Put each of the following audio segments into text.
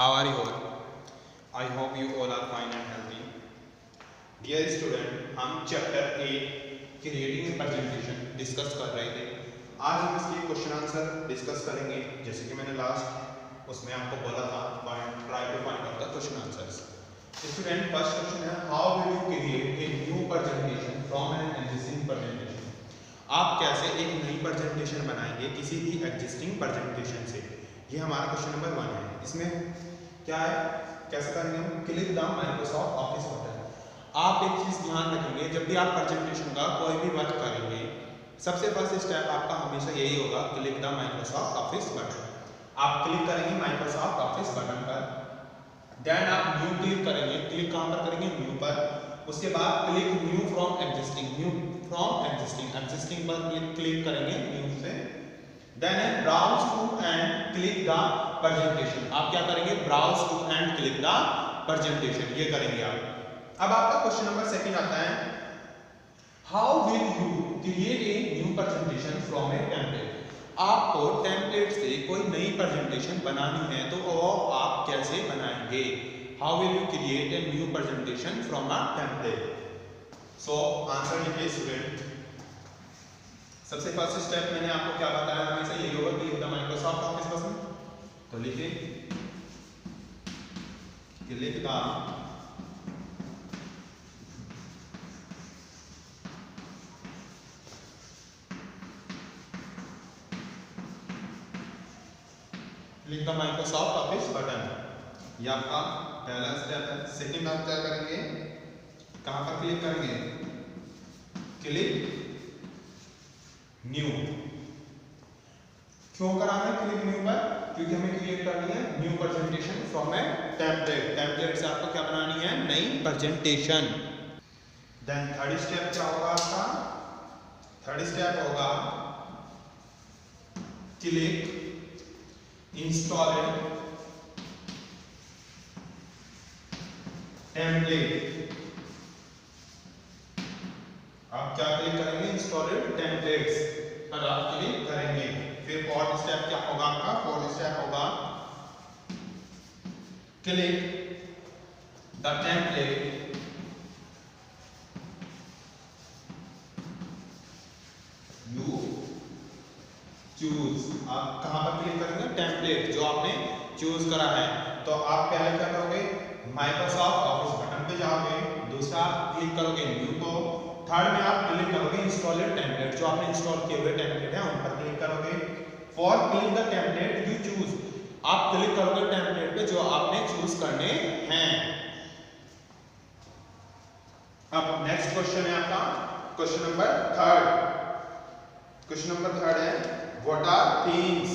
How are you all? I hope you all are fine and healthy. Dear student, हम chapter 8 creating a presentation discuss कर रहे थे। आज हम इसके क्वेश्चन आंसर डिस्कस करेंगे। जैसे कि मैंने लास्ट उसमें आपको बोला था, try to find out the question answers. Student, first question है, how will you create a new presentation from an existing presentation. आप कैसे एक नई प्रेजेंटेशन बनाएंगे किसी भी एग्जिस्टिंग प्रेजेंटेशन से। ये हमारा क्वेश्चन नंबर 1 है। इसमें क्या है, कैसे करेंगे हम? Click the Microsoft office button. आप एक चीज ध्यान रखेंगे, जब भी आप प्रेजेंटेशन का कोई भी वर्क करेंगे, सबसे फर्स्ट स्टेप आपका हमेशा यही होगा, click the Microsoft office button. आप क्लिक करेंगे माइक्रोसॉफ्ट ऑफिस बटन पर, देन आप न्यू क्लिक करेंगे। क्लिक कहां पर करेंगे? न्यू पर। उसके बाद click new from existing, new from existing पर क्लिक करेंगे न्यू से। Then browse to and click the presentation. आप क्या करेंगे? Browse to and click the presentation, ये करेंगे आप। अब आपका क्वेश्चन नंबर 2 आता है, how will you create a new presentation from A template. आपको टेम्पलेट से कोई नई प्रेजेंटेशन बनानी है, तो वो आप कैसे बनाएंगे? How will you create a new presentation from a template. So answer लिखिए स्टूडेंट। सबसे फर्स्ट स्टेप मैंने आपको क्या बताया, हमेशा यही होगा, click the Microsoft office button. तो लिखिए click the Microsoft office button. ये आपका पहला स्टेप है। सेकंड आप क्या करेंगे, कहां पर क्लिक करेंगे? Click new. क्यों कराना है क्लिक न्यू पर? क्योंकि हमें क्रिएट करनी है new presentation from A template. Template से आपको क्या बनानी है? नई प्रेजेंटेशन। देन थर्ड स्टेप क्या होगा आपका? थर्ड स्टेप होगा क्लिक इंस्टॉल टेम्पलेट। आप क्या क्लिक करेंगे? इंस्टॉलेड टेम्पलेट्स पर आप क्लिक करेंगे। फिर फोर्थ स्टेप क्या होगा आपका? फोर्थ स्टेप होगा click the template you choose. आप कहां पर क्लिक करेंगे? टेम्पलेट जो आपने चूज करा है। तो आप पहले क्या करोगे? माइक्रोसॉफ्ट ऑफिस बटन पे जाओगे। दूसरा क्लिक करोगे न्यू को। थर्ड में आप क्लिक करोगे इंस्टॉलेड टेम्पलेट, जो आपने इंस्टॉल किए हुए टेम्पलेट है उन पर क्लिक करोगे। Fourth click the template you choose. आप क्लिक करोगे टेम्पलेट पे जो आपने चूज करने हैं। अब नेक्स्ट क्वेश्चन है आपका क्वेश्चन नंबर 3। क्वेश्चन नंबर 3 है, व्हाट आर थीम्स।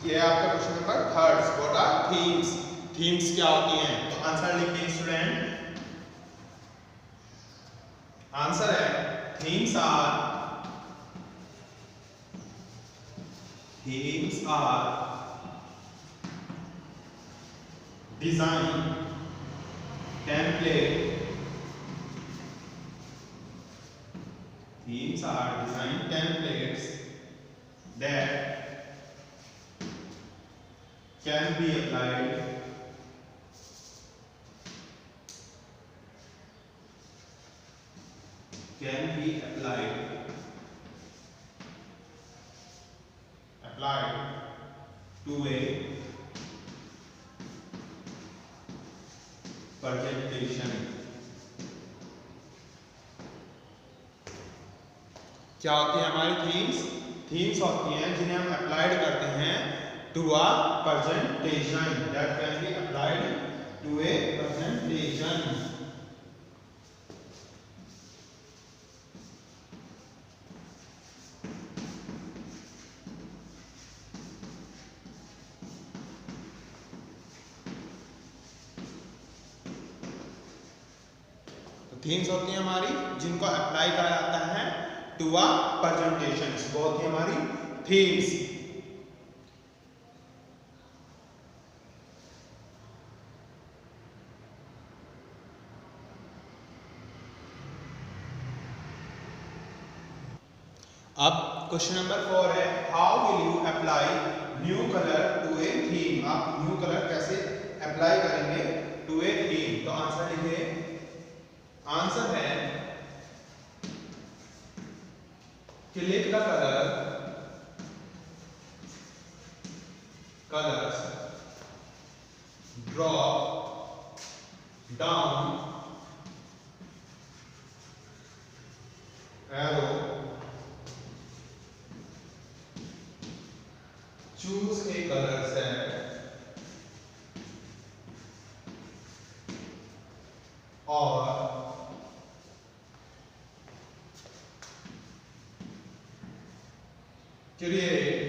ये आपका question number 3, what are themes. Themes क्या होती हैं? तो आंसर लिखिए स्टूडेंट। आंसर है themes are design template. Themes are design templates that can be applied to a presentation। क्या होती है हमारी थीम्स? थीम्स होती हैं जिन्हें हम अप्लाइड करते हैं to a presentation, that can be applied to a presentation. Themes होती हैं हमारी जिनको अप्लाई करा जाता है टू अ प्रेजेंटेशन, वो होती है हमारी थीम्स। अब क्वेश्चन नंबर 4 है, how will you apply new colour to a theme. आप न्यू कलर कैसे अप्लाई करेंगे टू ए थीम। तो आंसर लिखिए, आंसर है click the colours, drop down arrow, choose a color set or create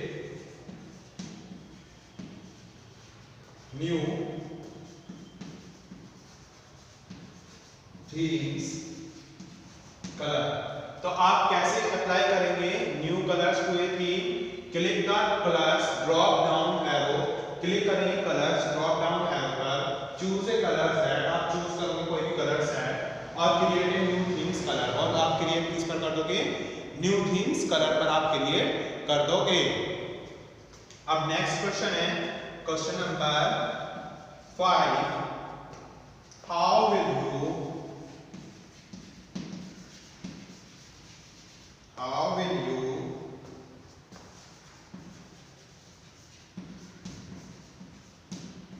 new themes color। तो आप कैसे apply करेंगे new colours to a theme. Click the colours, drop down arrow, click करेंगे colours, drop down arrow पर choose a colour set, आप choose करोगे कोई भी कलर सेट और create a new themes colour. और आप क्रिएट किस पर कर दोगे, न्यू थीम्स कलर पर आप क्रिएट कर दोगे। अब नेक्स्ट क्वेश्चन है question number 5, how will you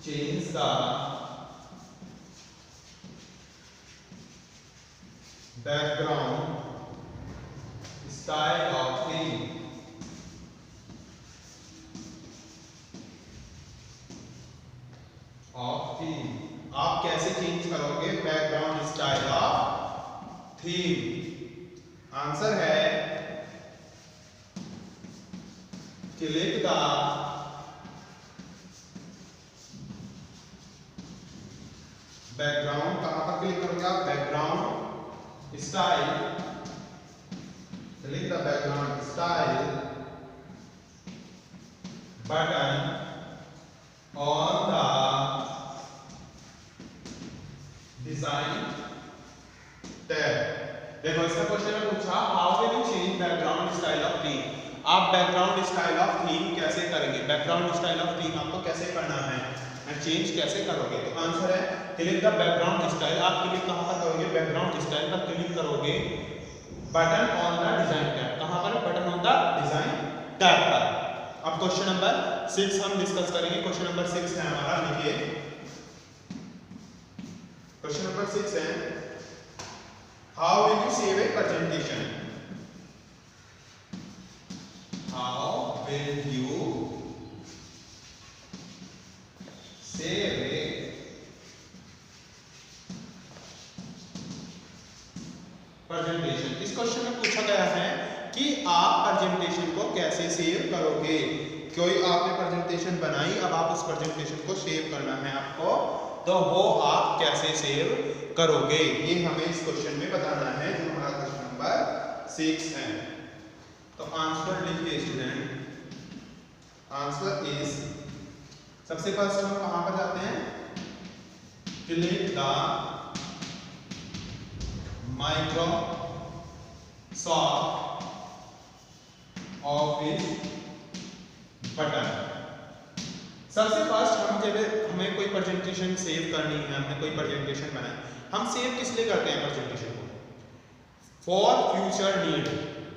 change the background style of theme। आप कैसे चेंज करोगे background style of theme. Answer है क्लिक द बैकग्राउंड, कहां पर क्लिक करोगे आप, background style, click the background style button on the design tab. देखो इसका क्वेश्चन में पूछा how will you change background style of theme. आप बैकग्राउंड स्टाइल ऑफ थीम कैसे करेंगे, बैकग्राउंड स्टाइल ऑफ थीम आपको कैसे करना है, चेंज कैसे करोगे। तो आंसर है क्लिक द बैकग्राउंड स्टाइल। आप क्लिक कहां पर करोगे, बैकग्राउंड स्टाइल पर क्लिक करोगे, button on the design tab, कहां पर, button on the design tab पर। अब क्वेश्चन नंबर 6 हम डिस्कस करेंगे। क्वेश्चन नंबर 6 है हमारा, लिखिए क्वेश्चन नंबर 6 है, how will you save A presentation. How will you save A presentation. इस क्वेश्चन में पूछा गया है कि आप प्रेजेंटेशन को कैसे सेव करोगे। कोई आपने प्रेजेंटेशन बनाई, अब आप उस प्रेजेंटेशन को सेव करना है आपको, तो वो आप कैसे सेव करोगे, ये हमें इस क्वेश्चन में बताना है, जो हमारा क्वेश्चन नंबर 6 है। तो आंसर लिखिए स्टूडेंट, आंसर इज, सबसे फर्स्ट हम कहां पर जाते हैं, click the Microsoft office button. सबसे फर्स्ट हम जब हमें कोई प्रेजेंटेशन सेव करनी है, हमने कोई प्रेजेंटेशन बनाई, हम सेव किस लिए करते हैं प्रेजेंटेशन को, फॉर फ्यूचर नीड।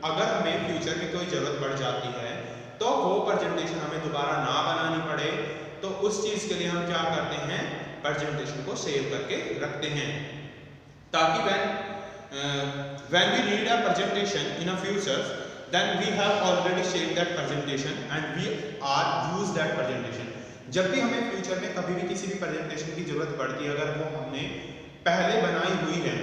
अगर हमें फ्यूचर में कोई जरूरत पड़ जाती है तो वो प्रेजेंटेशन हमें दोबारा ना बनानी पड़े, तो उस चीज के लिए हम क्या करते हैं, प्रेजेंटेशन को सेव करके रखते हैं, ताकि when we need a presentation in a future, then we have already saved that presentation and we are use that presentation। जब भी हमें फ्यूचर में कभी भी किसी भी प्रेजेंटेशन की जरूरत पड़ती है, अगर वो हमने पहले बनाई हुई है,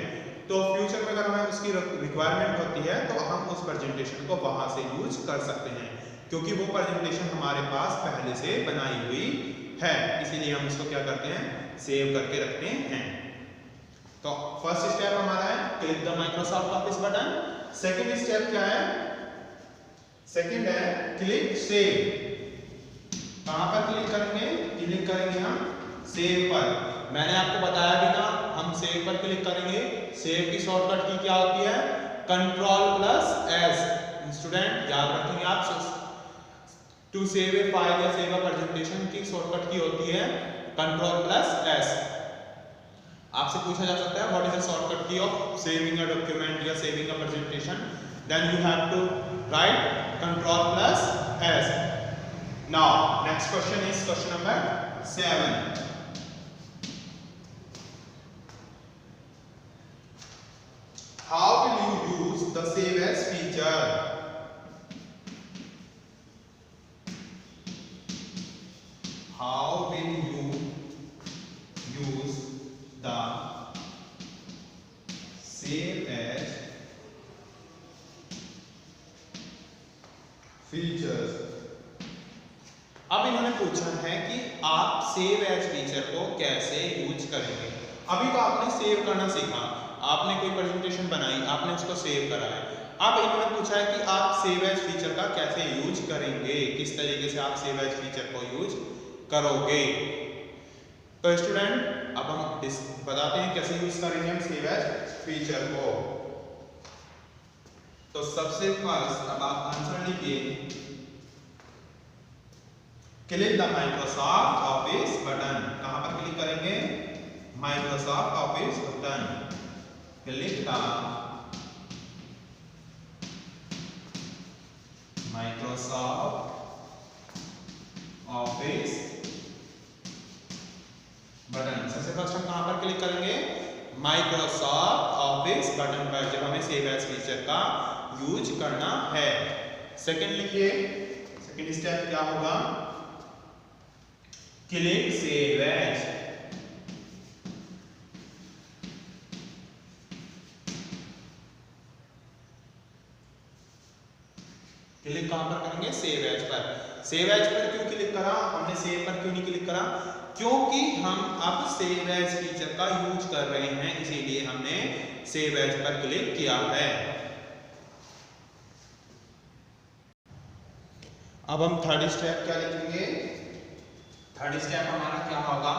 तो फ्यूचर में अगर हमें उसकी रिक्वायरमेंट होती है तो हम उस प्रेजेंटेशन को वहां से यूज कर सकते हैं, क्योंकि वो प्रेजेंटेशन हमारे पास पहले से बनाई हुई है, इसीलिए हम इसको क्या करते हैं, सेव करके रखते हैं। तो फर्स्ट स्टेप हमारा है click the Microsoft office button. Second step क्या है, सेकंड है क्लिक सेव। कहां पर क्लिक करेंगे, क्लिक करेंगे हम सेव पर। मैंने आपको बताया भी था, हम सेव पर क्लिक करेंगे। सेव की शॉर्टकट की क्या होती है, Ctrl+S। स्टूडेंट याद रखेंगे आप, टू सेव ए फाइल या सेव अ प्रेजेंटेशन की शॉर्टकट की होती है Ctrl+S। आपसे पूछा जा सकता है what is the shortcut key of saving a document या saving a presentation, then you have to write Ctrl+S। Now next question is question number 7। How will you use the save as feature? How will you use the save as features? अब इन्होंने पूछा है कि आप save as feature को कैसे use करेंगे। अभी तो आपने सेव करना सीखा, आपने कोई प्रेजेंटेशन बनाई, आपने उसको सेव करा है। अब इन्होंने पूछा है कि आप सेव एज फीचर का कैसे यूज करेंगे, किस तरीके से आप सेव एज फीचर को यूज करोगे। तो स्टूडेंट अब हम बताते हैं कैसे यूज करेंगे हम सेव एज फीचर को। तो सबसे फर्स्ट अब आप आंसर लिखिए, click the Microsoft office button. कहां पर क्लिक करेंगे? Microsoft office button. Click the Microsoft office button. सबसे फर्स्ट हम कहां पर क्लिक करेंगे? माइक्रोसॉफ्ट ऑफिस बटन पर, जब हमें सेव एज फीचर का यूज करना है। सेकंड लिखिए, सेकंड स्टेप क्या होगा? Click save as. क्लिक कहां पर करेंगे? सेव एज पर। सेव एज पर क्यों क्लिक करा हमने, सेव पर क्यों नहीं क्लिक करा? क्योंकि हम अब सेव एज फीचर का यूज कर रहे हैं, इसीलिए हमने सेव एज पर क्लिक किया है। अब हम थर्ड स्टेप क्या लिखेंगे? थर्ड स्टेप हमारा क्या होगा?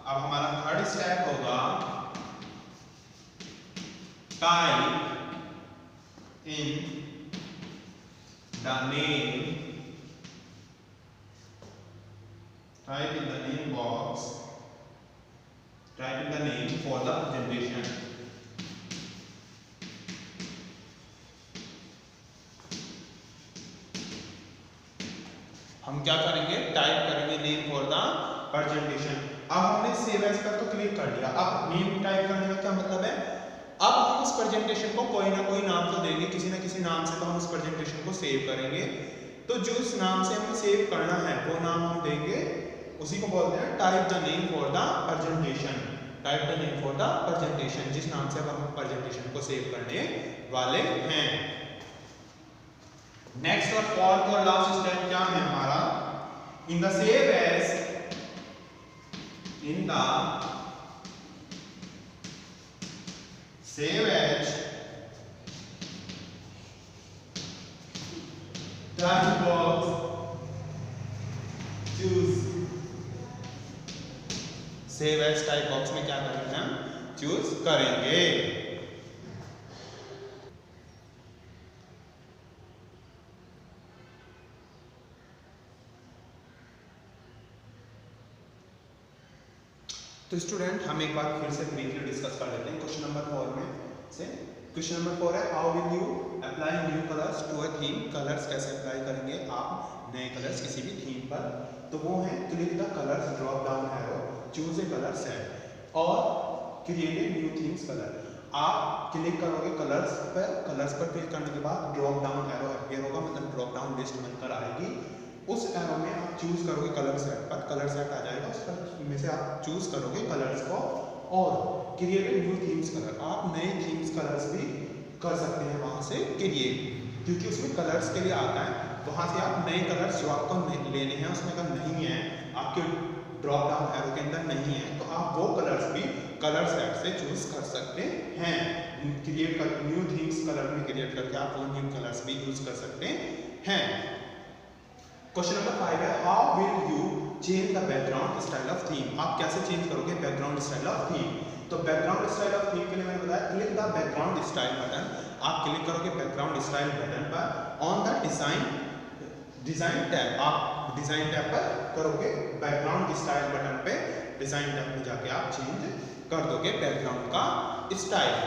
अब हमारा थर्ड स्टेप होगा type in the name box, type in the name for the presentation. हम क्या करेंगे? टाइप करेंगे नेम फॉर द प्रेजेंटेशन। अब हमने सेव एज पर तो क्लिक कर लिया, अब नेम टाइप करने का क्या मतलब है? अब हम उस प्रेजेंटेशन को कोई ना कोई नाम तो देंगे, किसी ना किसी नाम से तो हम उस प्रेजेंटेशन को सेव करेंगे। तो जो उस नाम से हमें सेव करना है वो नाम हम देंगे, उसी को बोलते हैं type the name for the presentation. Type the name for the presentation, जिस नाम से हम प्रेजेंटेशन को सेव करने वाले हैं। नेक्स्ट और फोर्थ और लास्ट स्टेप क्या है हमारा? In the save as, in the save as type box, choose। save as type box में क्या करेंगे? हम चूज करेंगे। तो स्टूडेंट हम एक बार फिर से ब्रीफली डिस्कस कर लेते हैं क्वेश्चन नंबर 4 में से। क्वेश्चन नंबर 4 है how will you apply new colours to a theme. Colours कैसे अप्लाई करेंगे आप नए कलर्स किसी भी थीम पर? तो वो है click the colours drop down arrow, choose a colour set और create a new themes colour. आप क्लिक करोगे कलर्स पर क्लिक करने के बाद ड्रॉप डाउन एरो अपीयर होगा, मतलब ड्रॉप डाउन लिस्ट बनकर आएगी। उस एरो में आप चूज करोगे कलर सेट पर, कलर सेट आ जाएगा, उस पर में से आप चूज करोगे कलर्स को और क्रिएट न्यू थीम्स कलर। आप नए थीम्स कलर्स भी कर सकते हैं वहां से क्रिएट, क्योंकि उसमें कलर्स के लिए आता है। वहां से आप नए कलर्स जो आपको लेने हैं उसमें अगर नहीं है, आपके ड्रॉप डाउन एरो के अंदर नहीं है, तो आप वो कलर्स भी कलर सेट से चूज कर सकते हैं। क्रिएट कर न्यू थीम्स कलर में क्रिएट करके आप वो न्यू कलर्स भी यूज कर सकते हैं। क्वेश्चन नंबर 5 है how will you change the background style of theme. आप कैसे चेंज करोगे बैकग्राउंड स्टाइल ऑफ थीम? तो बैकग्राउंड स्टाइल ऑफ थीम के लिए मैंने बताया click the background style button. आप क्लिक करोगे बैकग्राउंड स्टाइल बटन पर ऑन द डिजाइन टैब, आप डिजाइन टैब पर करोगे बैकग्राउंड स्टाइल बटन पे डिजाइन टैब में जाके आप चेंज कर दोगे बैकग्राउंड का स्टाइल।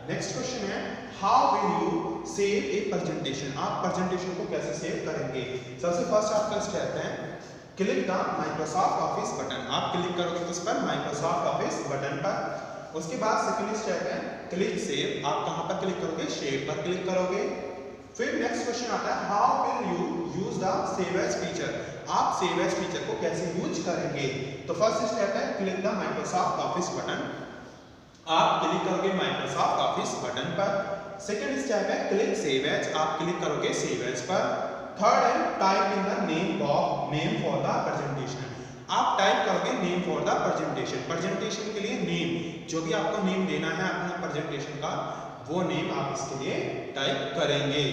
नेक्स्ट क्वेश्चन है how will you save A presentation, आप प्रेजेंटेशन को कैसे सेव करेंगे। सबसे फर्स्ट आपका स्टेप है click the Microsoft office button, आप क्लिक करोगे किस पर, माइक्रोसॉफ्ट ऑफिस बटन पर। उसके बाद सेकंड स्टेप है क्लिक सेव, आप कहां पर क्लिक करोगे, सेव पर क्लिक करोगे। फिर नेक्स्ट क्वेश्चन आता है how will you use the save as feature, आप सेव एज फीचर को कैसे यूज करेंगे। तो फर्स्ट स्टेप है click the Microsoft office button, आप क्लिक करोगे माइक्रोसॉफ्ट ऑफिस बटन पर। सेकंड स्टेप है क्लिक सेव एज, आप क्लिक करोगे सेव एज पर। थर्ड है type in the name for the presentation, आप टाइप करोगे name for the presentation, presentation के लिए नेम, जो भी आपको नेम देना है अपना प्रेजेंटेशन का वो नेम आप इसके लिए टाइप करेंगे।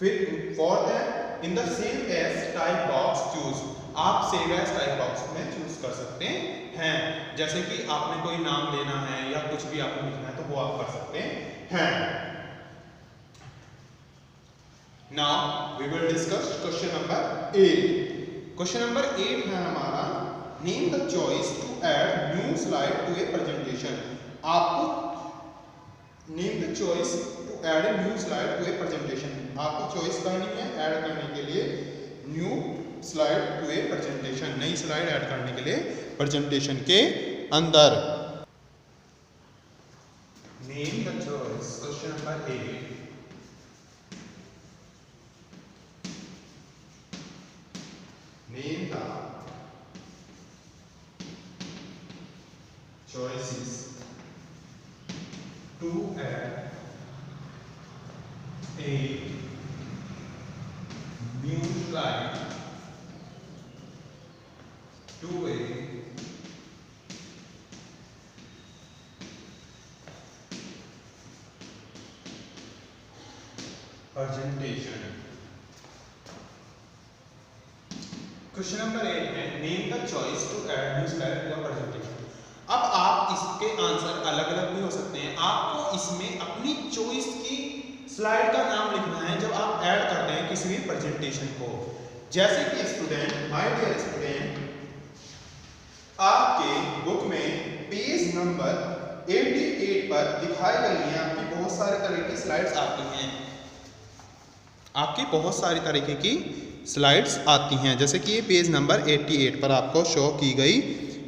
फिर फोर्थ है in the save as type box choose, आप सेव एज टाइप बॉक्स में चूज कर सकते हैं, जैसे कि आपने कोई नाम लेना है या कुछ भी आपको लिखना है तो वो आप कर सकते हैं। Now we will discuss question number 8. Question number 8 है हमारा name the choice to add new slide to a presentation, आपको name the choice to add a new slide to a presentation, आपको चॉइस करनी है ऐड करने के लिए new slide to a presentation, नई स्लाइड ऐड करने के लिए प्रेजेंटेशन के अंदर। Name the choice, question number 8, name the choices to add a new slide to a presentation। Question number 8 है name the choice to add new slide to a presentation. अब आप इसके answer अलग अलग भी हो सकते हैं, आपको इसमें अपनी चॉइस की स्लाइड का नाम लिखना है जब आप ऐड करते हैं किसी भी प्रेजेंटेशन को। जैसे कि स्टूडेंट, माय डियर स्टूडेंट, आपके बुक में पेज नंबर 88 पर दिखाई गई है आपकी बहुत सारे तरह की स्लाइड्स आती हैं, आपकी बहुत सारी तरीके की स्लाइड्स आती हैं, जैसे कि ये पेज नंबर 88 पर आपको शो की गई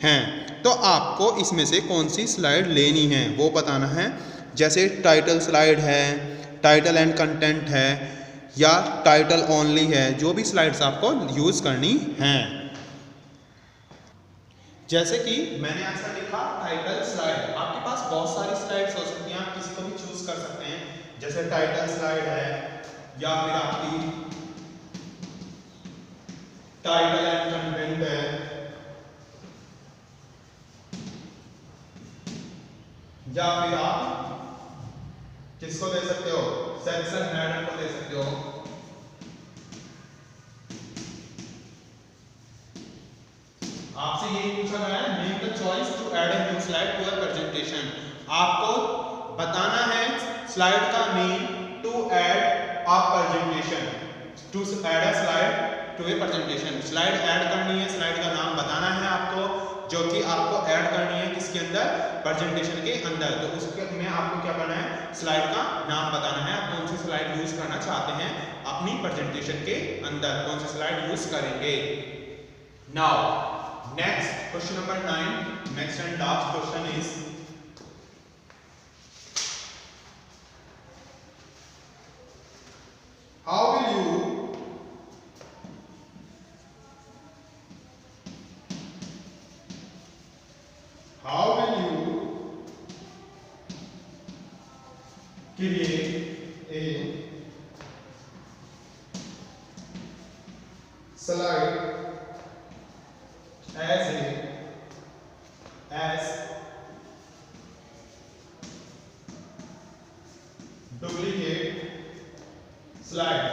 हैं। तो आपको इसमें से कौन सी स्लाइड लेनी है वो बताना है, जैसे टाइटल स्लाइड है, टाइटल एंड कंटेंट है या टाइटल ओनली है, जो भी स्लाइड्स आपको यूज करनी हैं। जैसे कि मैंने आंसर लिखा टाइटल स्लाइड, आपके पास बहुत सारी स्लाइड्स हो सकती हैं, आप किसी को भी चूज कर सकते हैं, जैसे टाइटल स्लाइड है या फिर आपकी टाइटल एंड कंटेंट है, या फिर आप किसको दे सकते हो, सेक्शन हेडर को दे सकते हो। आपसे यही पूछा गया है make the choice to add a new slide to a presentation, आपको बताना है स्लाइड का name to add a presentation, to add a slide to a presentation, slide add करनी है, स्लाइड का नाम बताना है आपको जो कि आपको ऐड करनी है किसके अंदर, प्रेजेंटेशन के अंदर। तो उसके में आपको क्या करना है, स्लाइड का नाम बताना है, आप कौन सी स्लाइड यूज करना चाहते हैं अपनी प्रेजेंटेशन के अंदर, कौन सी स्लाइड यूज करेंगे। Now next question number 9, next and last question is how will you create a slide as duplicate slide।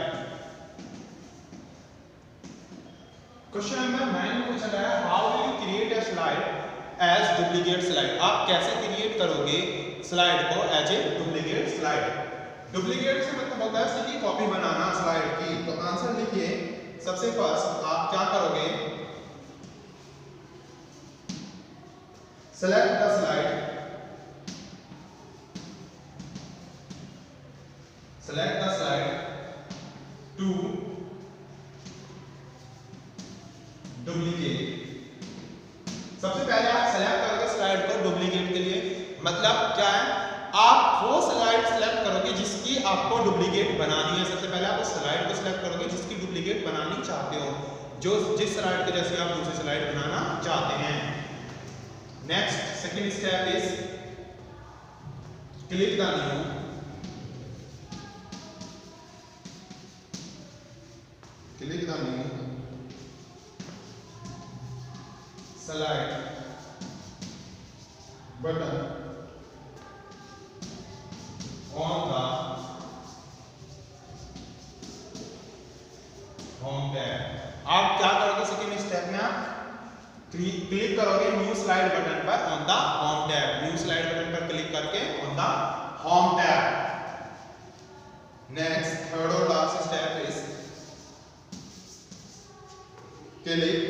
क्वेश्चन नंबर 9 में पूछा गया है how will you create a slide as duplicate slide, आप कैसे क्रिएट करोगे slide को as a duplicate slide. Duplicate से मतलब होता है उसकी कॉपी बनाना स्लाइड की। तो आंसर लिखिए, सबसे फर्स्ट आप क्या करोगे, select the slide, select the slide to duplicate। सबसे पहले आप सेलेक्ट करोगे स्लाइड को डुप्लीकेट के लिए, मतलब क्या है, आप वो स्लाइड सेलेक्ट करोगे जिसकी आपको डुप्लीकेट बनानी है। सबसे पहले आप उस स्लाइड को सेलेक्ट करोगे जिसकी डुप्लीकेट बनानी चाहते हो, जो जिस स्लाइड के जैसे आप दूसरी स्लाइड बनाना चाहते हैं। Next second step is click the new, click the new slide button on the home tab। आप क्या करोगे सेकेंड स्टेप में, आप क्लिक करोगे न्यू स्लाइड बटन पर on the home tab. New slide button पर क्लिक करके on the home tab. Next third और लास्ट स्टेप इज click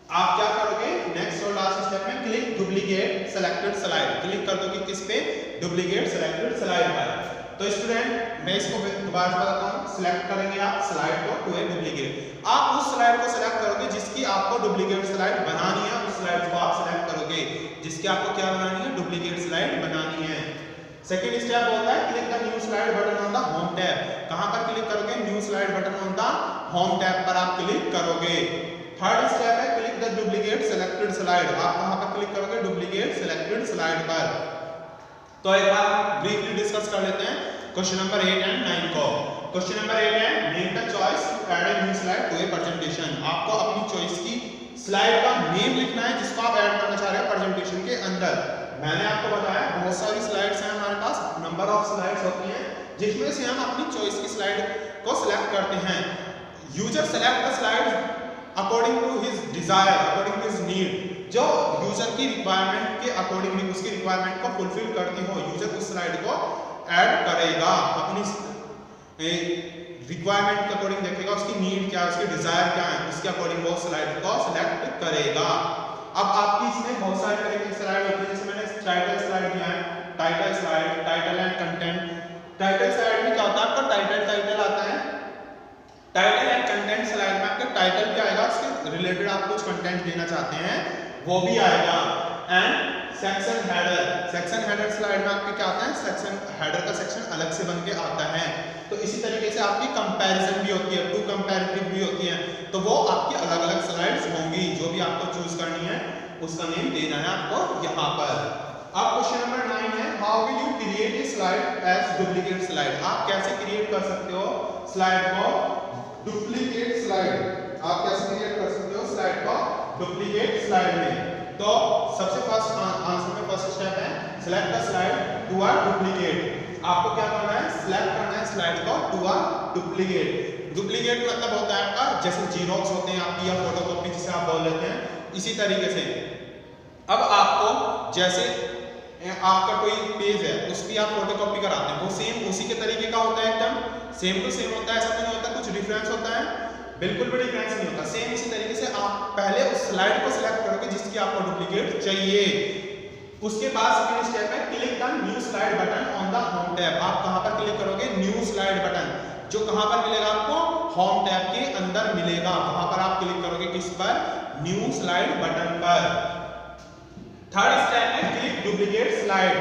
आप क्या करोगे, नेक्स्ट और लास्ट स्टेप में click duplicate selected slide, click कर दोगे किस पे, डुप्लीकेट सेलेक्टेड स्लाइड पर। तो स्टूडेंट मैं इसको दोबारा बताता हूँ, सिलेक्ट करेंगे आप स्लाइड को टू ए डुप्लीकेट। आप उस स्लाइड को सिलेक्ट करोगे जिसकी आपको डुप्लीकेट स्लाइड बनानी है, उस स्लाइड को आप सिलेक्ट करोगे जिसकी आपको क्या बनानी है, डुप्लीकेट स्लाइड बनानी है। सेकंड स्टेप होता है click the new slide button on the home tab. कहां पर क्लिक करोगे, new slide button on the home tab पर आप क्लिक करोगे। थर्ड स्टेप है click the duplicate selected slide. आप कहां पर क्लिक करोगे, डुप्लीकेट सेलेक्टेड स्लाइड पर। तो एक बार ब्रीफली डिस्कस कर लेते हैं क्वेश्चन नंबर 8 एंड 9 को। क्वेश्चन नंबर 8 है name the choice to add a new slide to a presentation. आपको अपनी चॉइस की स्लाइड का नेम लिखना है जिसको आप ऐड करना चाह रहे हैं प्रेजेंटेशन के अंदर। मैंने आपको बताया बहुत सारी स्लाइड्स हैं हमारे पास, नंबर ऑफ स्लाइड्स होती हैं जिसमें से हम अपनी चॉइस की स्लाइड को सिलेक्ट करते हैं। User select the slide according to his desire, according to his need. जो यूजर की रिक्वायरमेंट के अकॉर्डिंगली, उसकी रिक्वायरमेंट को फुलफिल करती हो, यूजर उस स्लाइड को ऐड करेगा, अपनी रिक्वायरमेंट के अकॉर्डिंग देखेगा उसकी नीड क्या है, उसकी डिजायर क्या है, उसके अकॉर्डिंग वो स्लाइड को सिलेक्ट करेगा। अब आपकी इसमें बहुत सारे तरह की स्लाइड होती है, जैसे मैंने टाइटल स्लाइड दिया है, title slide, title and content. Title slide में क्या होता है, आपका टाइटल आता है। टाइटल एंड कंटेंट स्लाइड में आपका टाइटल क्या आएगा, उसके रिलेटेड आप कुछ कंटेंट देना चाहते हैं वो भी आएगा। And section header, section header slide में आपके क्या आता है, सेक्शन हेडर का सेक्शन अलग से बन के आता है। तो इसी तरीके से आपकी कंपैरिजन भी होती है, टू कंपैरेटिव भी होती है, तो वो आपकी अलग अलग स्लाइड्स होंगी। जो भी आपको चूज करनी है उसका नेम देना है आपको यहाँ पर। अब क्वेश्चन नंबर 9 है how will you create a slide as duplicate slide. आप कैसे क्रिएट कर सकते हो स्लाइड को डुप्लीकेट स्लाइड। आप कैसे क्रिएट कर सकते हो स्लाइड को डुप्लीकेट स्लाइड में। तो सबसे फर्स्ट आंसर में फर्स्ट स्टेप है select the slide to a duplicate. आपको क्या करना है, सिलेक्ट करना है स्लाइड को टू अ डुप्लीकेट। डुप्लीकेट मतलब होता है आपका जैसे जीरोक्स होते हैं आपकी, या फोटोकॉपी जिसे आप बोल लेते हैं, इसी तरीके से। अब आपको जैसे आपका कोई पेज है उस पर आप फोटोकॉपी कराते हैं, वो सेम उसी के तरीके का होता है, एकदम सेम टू सेम होता है, ऐसा नहीं होता कुछ डिफरेंस होता है, बिल्कुल भी डिफरेंस नहीं होता, सेम इसी तरीके से। आप पहले उस स्लाइड को सिलेक्ट करोगे जिसकी आपको डुप्लीकेट चाहिए। उसके बाद सेकंड स्टेप है click the new slide button on the home tab. आप कहां पर क्लिक करोगे, न्यू स्लाइड बटन, जो कहां पर मिलेगा आपको, होम टैब के अंदर मिलेगा। वहां पर आप क्लिक करोगे किस पर, न्यू स्लाइड बटन पर। थर्ड स्टेप है click duplicate slide,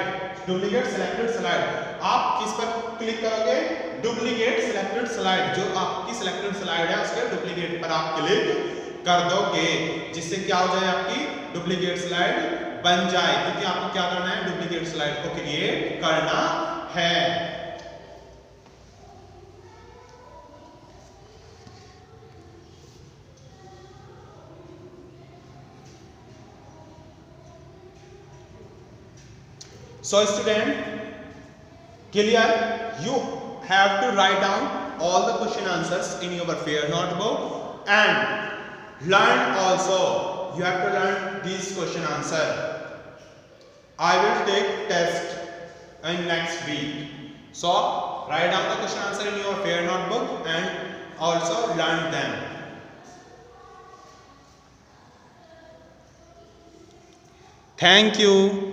duplicate selected slide. आप किस पर क्लिक करोगे, डुप्लीकेट सिलेक्टेड स्लाइड, जो आपकी सिलेक्टेड स्लाइड है उसके डुप्लीकेट पर आप क्लिक कर दोगे, जिससे क्या हो जाए, आपकी डुप्लीकेट स्लाइड बन जाए। क्योंकि आपको क्या करना है, डुप्लीकेट स्लाइड को क्रिएट करना है। So student, clear? You have to write down all the question answers in your fair notebook and learn also. You have to learn these question answer. I will take test in next week. So write down the question answer in your fair notebook and also learn them. Thank you.